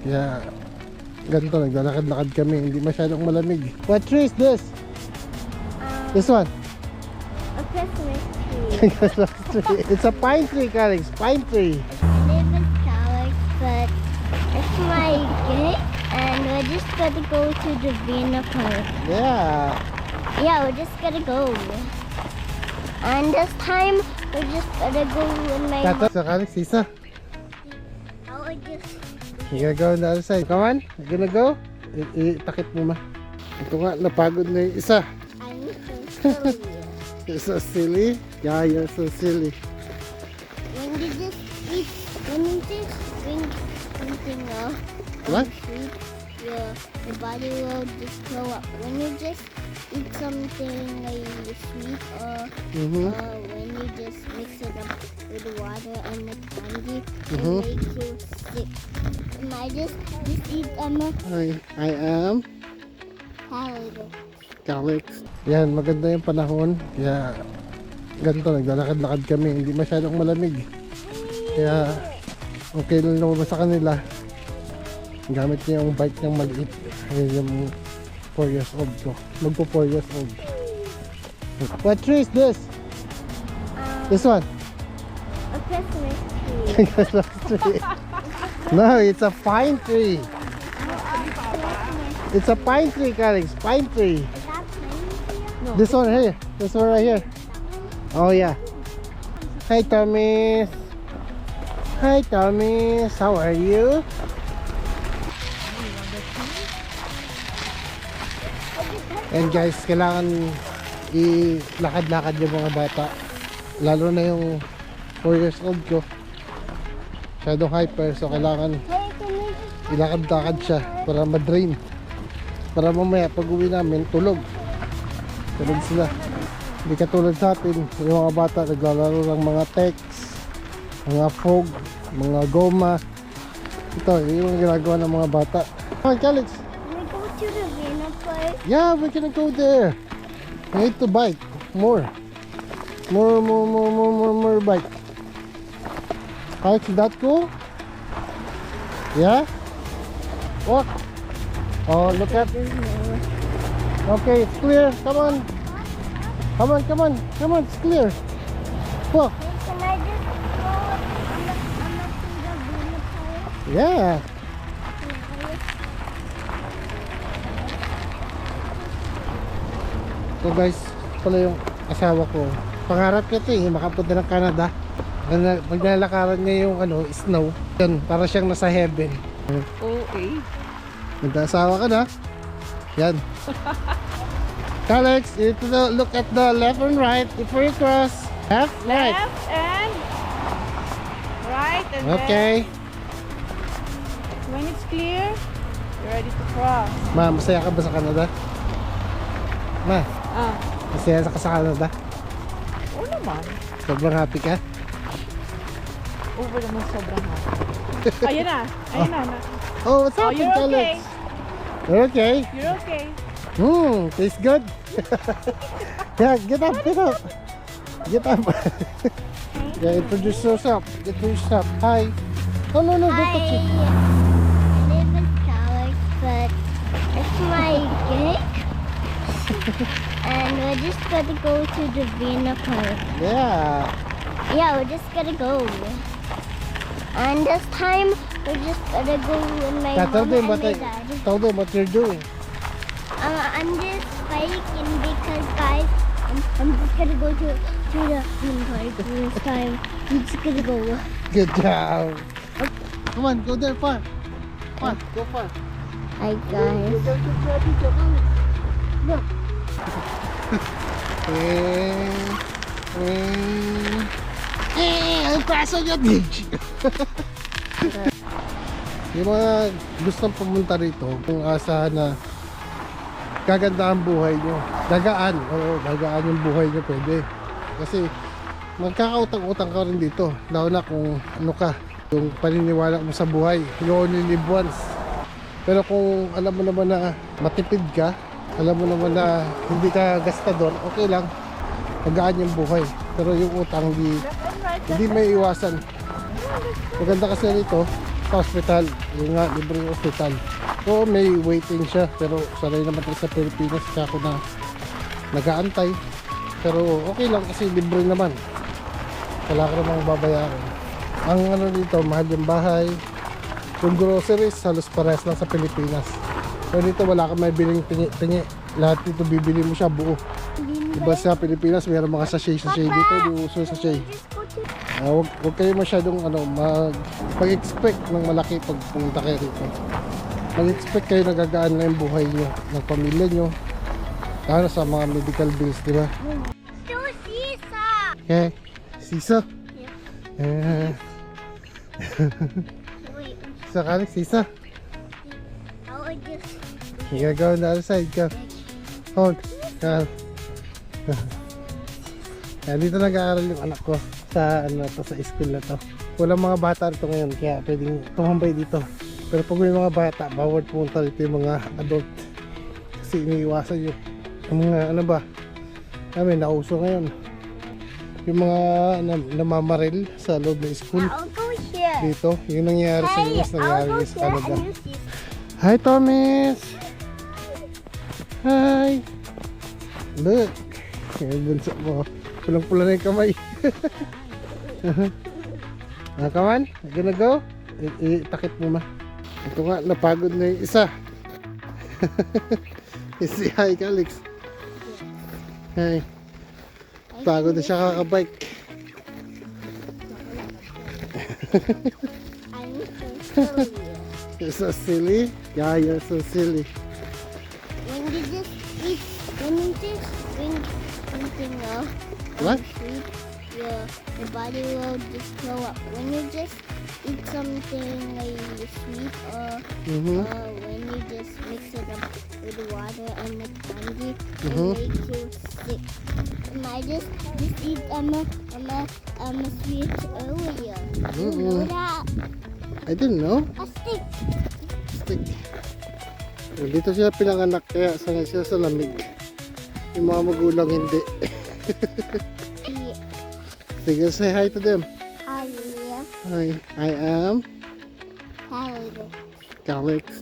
Kaya ganito, naglalakad-lakad kami. Hindi masyadong malamig. What tree is this? This one? A Christmas tree. Christmas tree. It's a pine tree, Calix. Pine tree. I live in Calix, but it's my gate, and we're just gonna go to the Vienna Park. Yeah. Yeah, we're just gonna go. And this time, we're just gonna go in my Tata, sa Calix, Isa. I would just... You gotta go on the other side. Come on. You gonna go? Itakip mo ma. Ito nga, napagod na yung isa. I'm so silly. You're so silly. Yeah, you're so silly. When you just eat, when you just drink something What? sweet, your body will just grow up. When you just eat something like sweet, or when you just mix it up with water and the candy, it makes you sick. And I just eat I am Calix. Yan, maganda yung panahon. Kaya ganito, naglalakad-lakad kami. Hindi masyadong malamig. Kaya okay lang naman sa kanila. Gamit niya yung bike niyang maliit. Ayun yung 4 years old ko. Magpo 4 years old. What tree is this? This one? a Christmas tree. Christmas tree. No, it's a pine tree. It's a pine tree, Calix. Pine tree. Is that pine? This one here. This one right here. Oh yeah. Hi Thomas. Hi Thomas. How are you? And guys, kailangan ilakad-lakad yung mga bata. Lalo na yung 4 years old ko. Masyadong hyper, so kailangan Hey, can we just... ilakad-lakad siya para ma-drain. Para mamaya pag uwi namin, tulog sila. Hindi katulad sa atin, yung mga bata naglalaro ng mga text, mga fog, mga goma. Ito, yung ginagawa ng mga bata. Come on, Calix. Can we go to the Vienna Park? Yeah, we're gonna go there. I need to bike more bike. Calix, is that cool? Yeah? Walk. Oh, look at. Okay, it's clear. Come on. Come on, it's clear. Walk. Hey, can I just go on the Vienna Park? Yeah. So guys, pala yung asawa ko. Pangarap niya ito makapunta ng Canada. Maglalakaran niya yung snow. Yan, para siyang nasa heaven. Okay. Nag-asawa ka na. Yan. Alex, you need to look at the left and right before you cross. Left, right. Left and right, and Okay. then when it's clear, you're ready to cross. Ma, masaya ka ba sa Canada? Ma, Ah, masaya ka sa Canada? oo naman. Sobrang happy ka? Over naman sobrang happy. Ayun na. Ayun na. Oh, what's Oh, happening, you're Alex? okay. You're okay? You're okay. Tastes good? Yeah, get up. Get up. Yeah, introduce yourself. Hi. Oh, no, don't touch Hi. it. I live in Calix, but it's my gate. And we're just gonna go to the Vienna Park. Yeah. Yeah, we're just gonna go. And this time, we're just gonna go with my Tell mom them and what my dad. tell them what you're doing. I'm just biking because, guys, I'm just gonna go to the Vienna Park this time. I'm just gonna go. Good job. Come on, go there far. Come on, go far. Hi, guys. Look. Ang kaso niya, Dij. Yung mga gustong pumunta rito, kung asahan na gaganda ang buhay nyo. Gagaan, oo, gagaan yung buhay nyo pwede. Kasi magkakautang-utang ka rin dito. Lalo na kung ano ka, yung paniniwala mo sa buhay. You only live once. Pero kung alam mo naman na matipid ka, alam mo naman na hindi ka gastador, okay lang. Magaan yung buhay. Pero yung utang hindi may iwasan. Maganda kasi rito, sa hospital. Yung nga, libre yung hospital. Oo, may waiting siya. Pero sanay naman tayo sa Pilipinas. Kaya ako na nag-aantay. Pero okay lang kasi libre naman. Wala ka namang babayaran. Ang ano dito, mahal yung bahay. Yung groceries, halos parehas lang sa Pilipinas. Pero dito wala kang may biling tingi-tingi. Lahat dito bibili mo siya buo. Iba sa Pilipinas, mayroon mga sachet-sachet dito. Di uso sachet. Huwag kayo masyadong mag-expect ng malaki pag pumunta kayo rito. Mag-expect kayo nagagaan na yung buhay nyo, ng pamilya nyo. Lalo sa mga medical bills, di ba? Okay. Sisa? Wait, Sisa ka, Sisa? I would just. You gotta go on the other side, go. Hold. Go. Dito nag-aaral yung anak ko sa sa school na to. Walang mga bata rito ngayon kaya pwedeng tumambay dito. Pero pag may mga bata, bawal pumunta dito yung mga adult. Kasi iniiwasan yung mga may nauso ngayon. Yung mga namamaril sa loob ng school I'll go here. dito. Yung nangyayari sa Hey, US, nangyayari I'll go sa there Canada. and you see. Hi, Thomas! Hi! Look! Yung bunso mo. Pulang-pula na yung kamay. Come on, you gonna go? Itakip mo ma. Ito nga, napagod na yung isa. Say hi, Alex. Hi. Pagod na siya kakabike. I'm so sorry. You're so silly. Yeah, you're so silly. When you just eat, when you just drink something What? sweet, your body will just grow up. When you just eat something like sweet or Mm-hmm. when you just mix it up with water and the candy, Mhm. it makes you sick. And I just eat sweet earlier. You know Mm-mm. that? I didn't know. A stick. Stick. Dito siya pinanganak kaya sanay siya sa lamig. Yung mga magulang hindi. Sige, say hi to them. Hallelujah. Hi, I am Hallelujah. Alex.